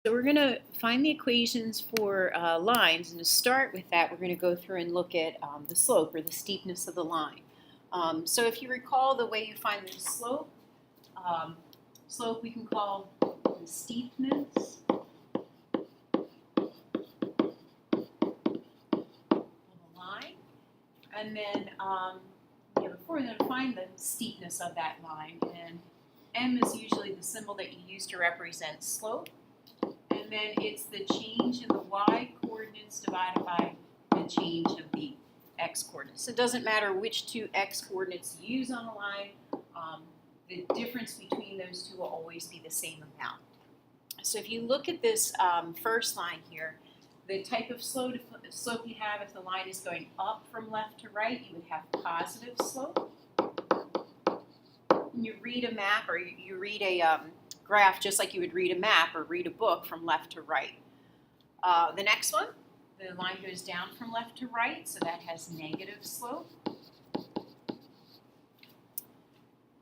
So we're going to find the equations for lines, and to start with that, we're going to go through and look at the slope or the steepness of the line. So if you recall the way you find the slope we can call the steepness of the line, and then before we're going to find the steepness of that line, and m is usually the symbol that you use to represent slope. And then it's the change in the y coordinates divided by the change of the x coordinates. So it doesn't matter which two x coordinates you use on a line, the difference between those two will always be the same amount. So if you look at this first line here, the type of slope you have if the line is going up from left to right, you would have positive slope. When you read a map or you read a graph just like you would read a map or read a book from left to right. The next one, the line goes down from left to right, so that has negative slope.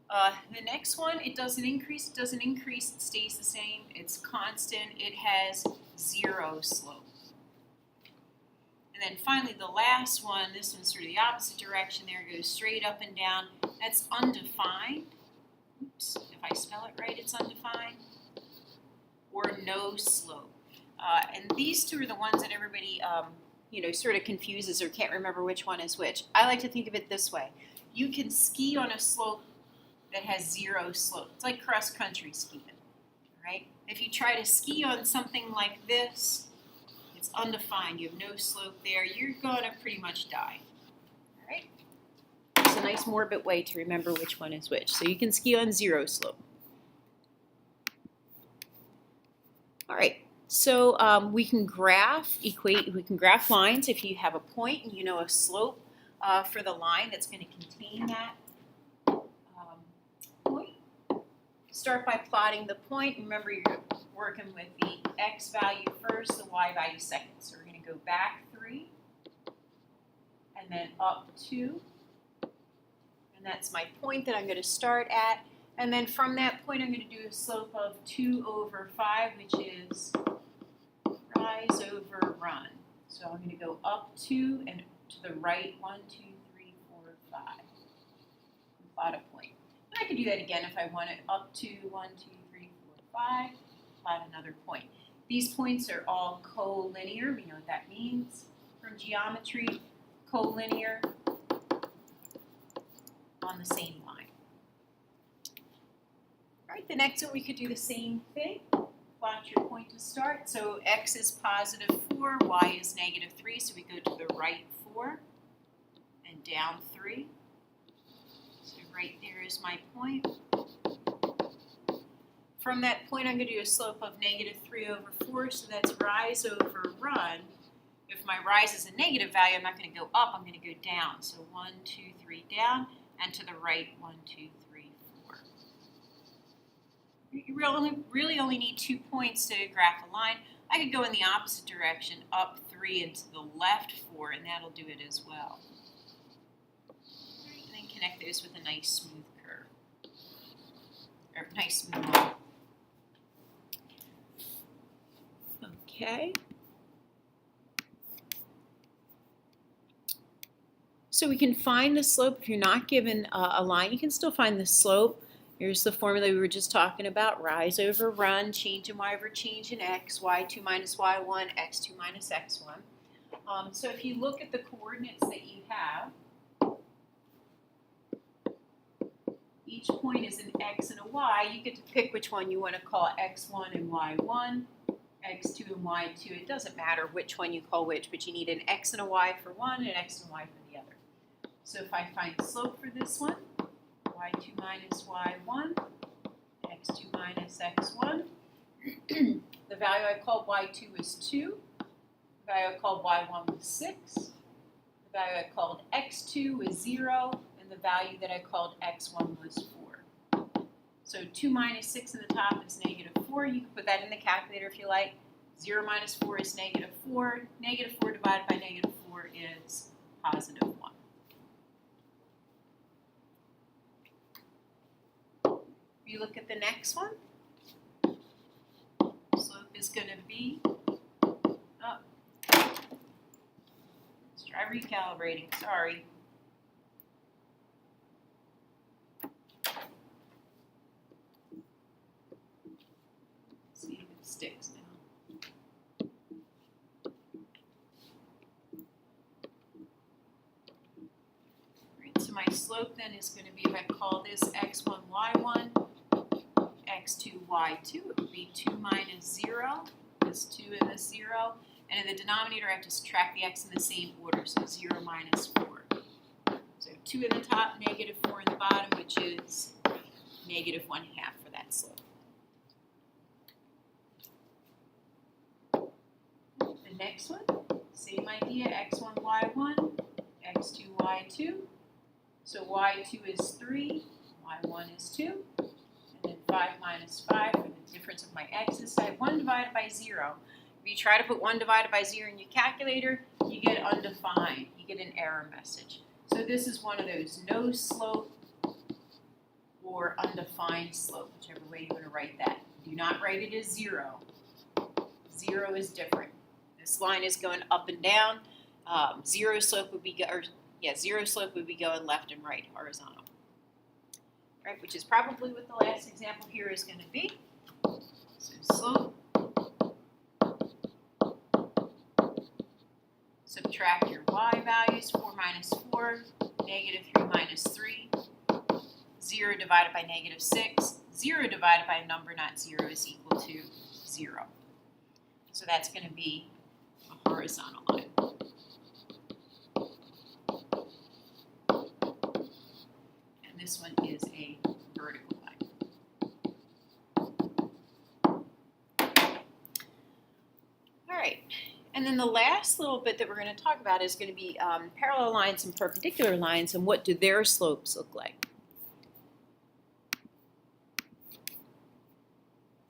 The next one, it doesn't increase, it stays the same, it's constant, it has zero slope. And then finally the last one, this one's sort of the opposite direction there, it goes straight up and down, that's undefined. Oops, if I spell it right, it's undefined, or no slope. And these two are the ones that everybody, sort of confuses or can't remember which one is which. I like to think of it this way. You can ski on a slope that has zero slope. It's like cross-country skiing, right? If you try to ski on something like this, it's undefined. You have no slope there. You're going to pretty much die, all right? It's a nice morbid way to remember which one is which. So you can ski on zero slope. All right, so we can graph lines. If you have a point and you know a slope for the line that's going to contain that point. Start by plotting the point. Remember, you're working with the x value first, the y value second. So we're going to go back 3 and then up 2. And that's my point that I'm going to start at. And then from that point, I'm going to do a slope of 2 over 5, which is rise over run. So I'm going to go up 2 and to the right 1, 2, 3, 4, 5. And plot a point. And I could do that again if I wanted up 2, 1, 2, 3, 4, 5. Plot another point. These points are all collinear. We know what that means from geometry. Collinear on the same line. All right, the next one we could do the same thing. Plot your point to start. So x is positive 4, y is negative 3, so we go to the right 4 and down 3. So right there is my point. From that point, I'm going to do a slope of negative 3 over 4, so that's rise over run. If my rise is a negative value, I'm not going to go up, I'm going to go down. So 1, 2, 3 down, and to the right 1, 2, 3, 4. You really only need 2 points to graph a line. I could go in the opposite direction, up 3 and to the left 4, and that'll do it as well. And then connect those with a nice smooth curve, or nice smooth line. Okay. So we can find the slope. If you're not given a line, you can still find the slope. Here's the formula we were just talking about. Rise over run, change in y over change in x, y2 minus y1, x2 minus x1. So if you look at the coordinates that you have, each point is an x and a y. You get to pick which one you want to call x1 and y1, x2 and y2. It doesn't matter which one you call which, but you need an x and a y for one and an x and y for the other. So if I find slope for this one, y2 minus y1, x2 minus x1, the value I called y2 was 2, the value I called y1 was 6, the value I called x2 was 0, and the value that I called x1 was 4. So 2 minus 6 in the top is negative 4. You can put that in the calculator if you like. 0 minus 4 is negative 4. Negative 4 divided by negative 4 is positive 1. You look at the next one. Slope is is going to be, oh, let's try recalibrating, sorry. Let's see if it sticks now. So my slope then is going to be, if I call this x1, y1, x2, y2, it would be 2 minus 0, this 2 and this 0, and in the denominator I have to subtract the x in the same order, so 0 minus 4. So 2 in the top, negative 4 in the bottom, which is negative 1/2 for that slope. The next one, same idea, x1, y1, x2, y2. So y2 is 3, y1 is 2, and then 5 minus 5 for the difference of my x's. I have 1 divided by 0. If you try to put 1 divided by 0 in your calculator, you get undefined. You get an error message. So this is one of those no slope or undefined slope, whichever way you want to write that. Do not write it as 0. 0 is different. This line is going up and down. Zero slope would be going left and right, horizontal. Right, which is probably what the last example here is going to be. So slope, subtract your y values, 4 minus 4, negative 3 minus 3, 0 divided by negative 6, 0 divided by a number not 0 is equal to 0. So that's going to be a horizontal line. This one is a vertical line. All right, and then the last little bit that we're going to talk about is going to be parallel lines and perpendicular lines, and what do their slopes look like.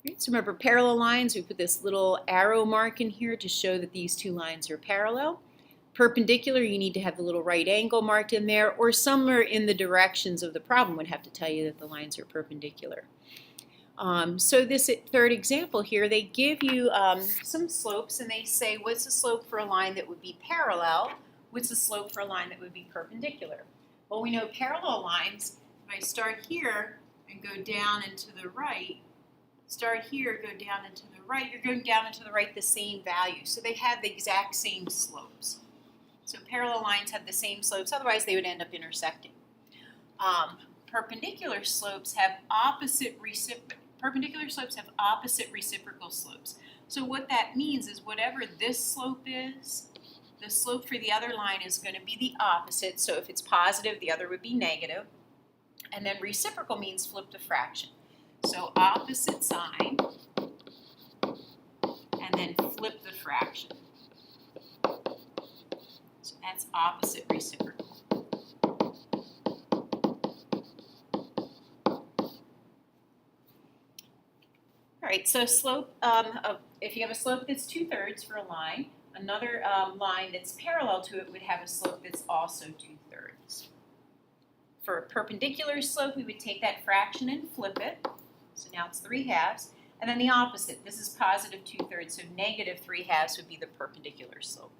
Right, so remember, parallel lines, we put this little arrow mark in here to show that these two lines are parallel. Perpendicular, you need to have the little right angle marked in there, or somewhere in the directions of the problem would have to tell you that the lines are perpendicular. So this third example here, they give you some slopes, and they say, what's the slope for a line that would be parallel? What's the slope for a line that would be perpendicular? Well, we know parallel lines, if I start here and go down and to the right, start here, go down and to the right, you're going down and to the right the same value. So they have the exact same slopes. So parallel lines have the same slopes, otherwise they would end up intersecting. Perpendicular slopes have opposite reciprocal slopes. So what that means is whatever this slope is, the slope for the other line is going to be the opposite. So if it's positive, the other would be negative. And then reciprocal means flip the fraction. So opposite sign, and then flip the fraction. So that's opposite reciprocal. All right, so slope, if you have a slope that's 2/3 for a line, another line that's parallel to it would have a slope that's also 2/3. For a perpendicular slope, we would take that fraction and flip it. So now it's 3/2. And then the opposite, this is positive 2/3, so negative 3/2 would be the perpendicular slope.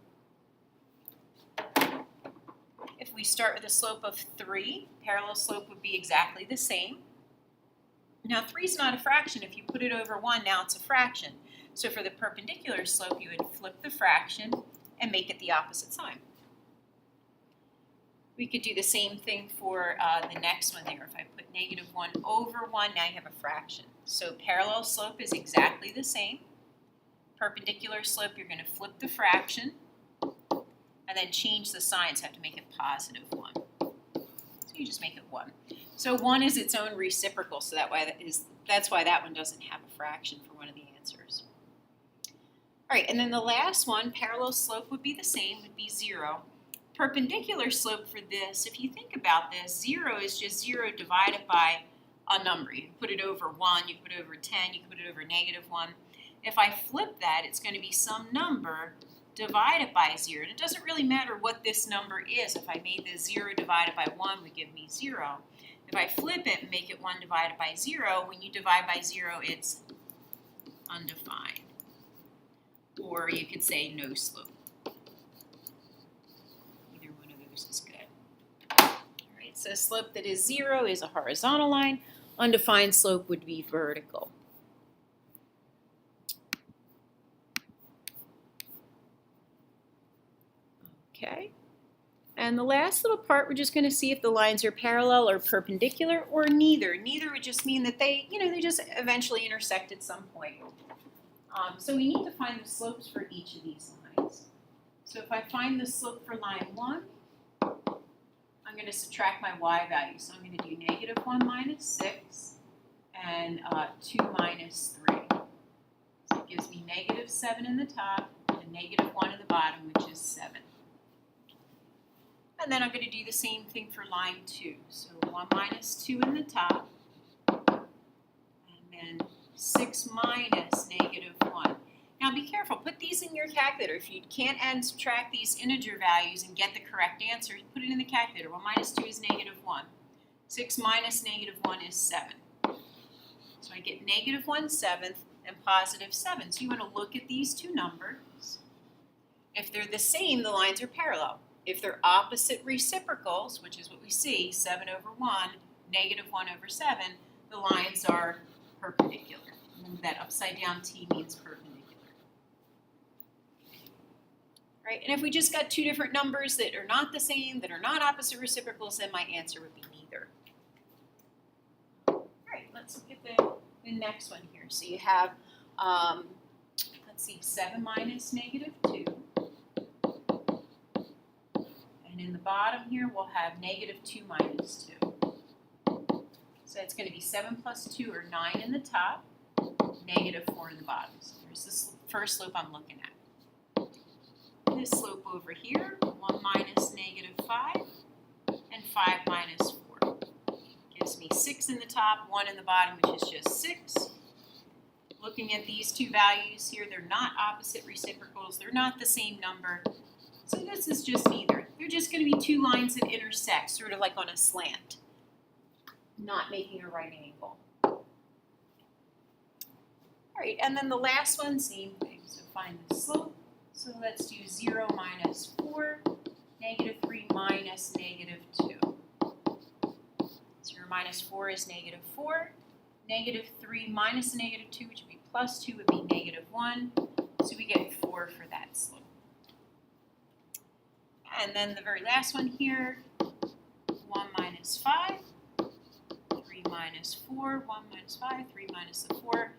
If we start with a slope of 3, parallel slope would be exactly the same. Now 3 is not a fraction. If you put it over 1, now it's a fraction. So for the perpendicular slope, you would flip the fraction and make it the opposite sign. We could do the same thing for the next one there. If I put negative 1 over 1, now you have a fraction. So parallel slope is exactly the same. Perpendicular slope, you're going to flip the fraction and then change the sign, so I have to make it positive 1. So you just make it 1. So 1 is its own reciprocal, so that's why that one doesn't have a fraction for one of the answers. All right, and then the last one, parallel slope would be the same, would be 0. Perpendicular slope for this, if you think about this, 0 is just 0 divided by a number. You can put it over 1, you can put it over 10, you can put it over negative 1. If I flip that, it's going to be some number divided by 0. And it doesn't really matter what this number is. If I made this 0 divided by 1 would give me 0. If I flip it and make it 1 divided by 0, when you divide by 0, it's undefined. or you could say no slope. Either one of those is good. All right, so a slope that is 0 is a horizontal line. Undefined slope would be vertical. Okay. And the last little part, we're just going to see if the lines are parallel or perpendicular or neither. Neither would just mean that they just eventually intersect at some point. So we need to find the slopes for each of these lines. So if I find the slope for line 1, I'm going to subtract my y value. So I'm going to do -1 minus 6 and 2 minus 3. So it gives me -7 in the top and -1 in the bottom, which is 7. And then I'm going to do the same thing for line 2. So 1 minus 2 in the top, and then 6 minus -1. Now be careful, put these in your calculator. If you can't add and subtract these integer values and get the correct answer, put it in the calculator. 1 minus 2 is -1. 6 minus -1 is 7. So I get -1/7 and +7. So you want to look at these two numbers. If they're the same, the lines are parallel. If they're opposite reciprocals, which is what we see, 7/1, -1/7, the lines are perpendicular. Remember that upside down T means perpendicular. Right? And if we just got two different numbers that are not the same, that are not opposite reciprocals, then my answer would be neither. All right, let's look at the next one here. So you have, let's see, 7 minus -2. And in the bottom here, we'll have -2 minus 2. So it's going to be 7 plus 2, or 9 in the top, -4 in the bottom. So here's the first slope I'm looking at. This slope over here, 1 minus -5, and 5 minus 4. Gives me 6 in the top, 1 in the bottom, which is just 6. Looking at these two values here, they're not opposite reciprocals. They're not the same number. So this is just neither. They're just going to be two lines that intersect, sort of like on a slant, not making a right angle. All right, and then the last one, same thing. So find the slope. So let's do 0 minus 4, -3 minus -2. 0 minus 4 is -4. -3 minus -2, which would be +2, would be -1. So we get 4 for that slope. And then the very last one here, 1 minus 5, 3 minus 4, 1 minus 5, 3 minus the 4,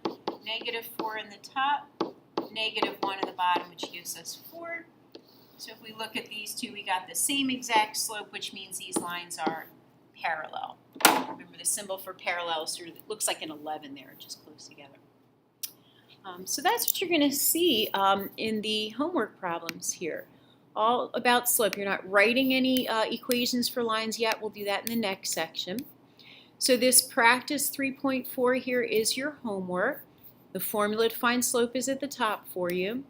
-4 in the top, -1 in the bottom, which gives us 4. So if we look at these two, we got the same exact slope, which means these lines are parallel. Remember the symbol for parallel sort of looks like an 11 there, just close together. So that's what you're going to see in the homework problems here. All about slope. You're not writing any equations for lines yet. We'll do that in the next section. So this practice 3.4 here is your homework. The formula to find slope is at the top for you.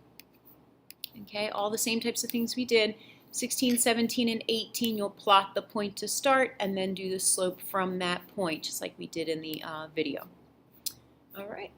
Okay, all the same types of things we did. 16, 17, and 18, you'll plot the point to start and then do the slope from that point, just like we did in the video. All right.